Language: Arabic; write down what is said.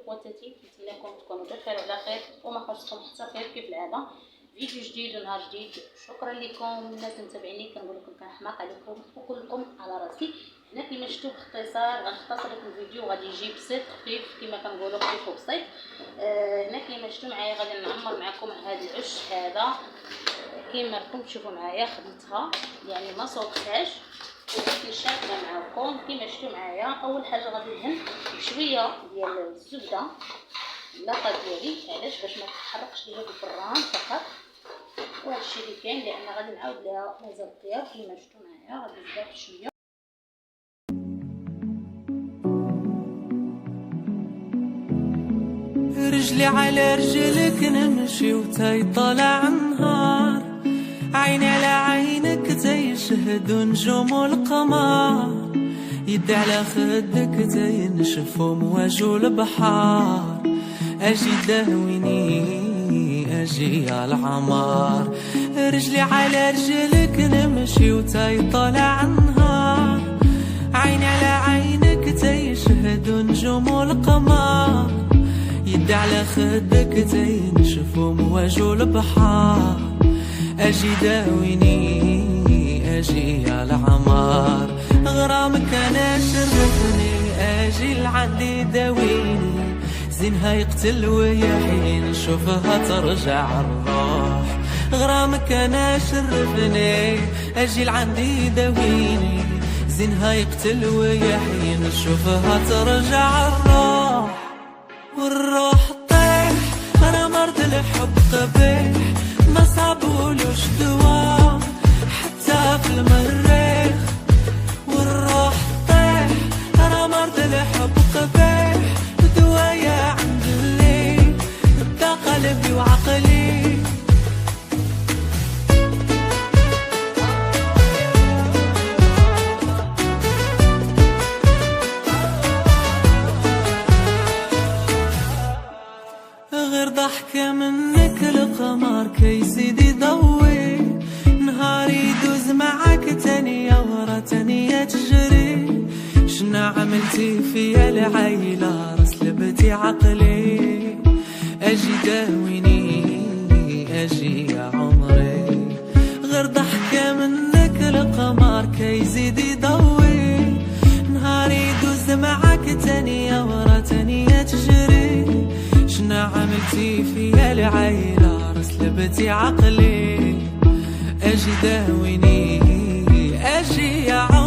خواتاتي، نتمنى لكم تكونوا بخير وعلى خير وما خرجتكم حتى خير كيف العاده. فيديو جديد ونهار جديد. شكرا لكم الناس اللي متابعيني، كنقول لكم كنحماق عليكم وكلكم على راسي. هنا كما شفتوا باختصار غنختصر لكم الفيديو، غادي يجي بسيط خفيف كما كنقولوا، خفيف وبسيط. هنا كما شفتوا معايا غادي نعمر معكم هذا العش هذا. كما راكم تشوفوا معايا خدمتها يعني ما صوبتهاش ولكن شابه معكم. كما شفتوا معايا اول حاجه غادي ندهن بشويه ديال الزبده اللاقه ديالي، علاش باش ما تحرقش ليا بالفران فقط. وهذا الشيء اللي كاين لان غادي نعاود ليها مازال الطياب. كما شفتوا معايا غادي نزيد شويه. رجلي على رجلك نمشي وتاي طالع النهار، عيني على عينك تيشهدوا نجوم القمر، يدي على خدك تينشفوا مواجو البحار، اجي داويني اجي على العمار. رجلي على رجلك نمشي وتاي طالع النهار، عيني على عينك تيشهدوا نجوم القمر، يدي على خدك تينشفوا مواجو البحار، اجي داويني اجي على عمار. غرامك انا شرفني اجي لعندي داويني، زينها يقتل ويحين نشوفها ترجع الروح. غرامك انا شرفني اجي لعندي داويني، زينها يقتل ويحين نشوفها ترجع الروح. والروح طيح انا مرض الحب قبيح، ما صابولوش دوا حتى في المريخ. والروح طيح انا مرض الحب قبيح، ودوايا عند الليل دا قلبي وعقلي. غير ضحكة منك القمر كيزيد يضوي، نهاري يدوز معاك تانية ورا تانية تجري. شنا عملتي فيا العيلة رسلبتي عقلي، اجي داويني اجي يا عمري. غير ضحكة منك القمر كيزيد يضوي، نهاري يدوز معاك تانية ورا تانية تجري. شنا عملتي فيا العيلة رسلبتي عقلي، اجي داويني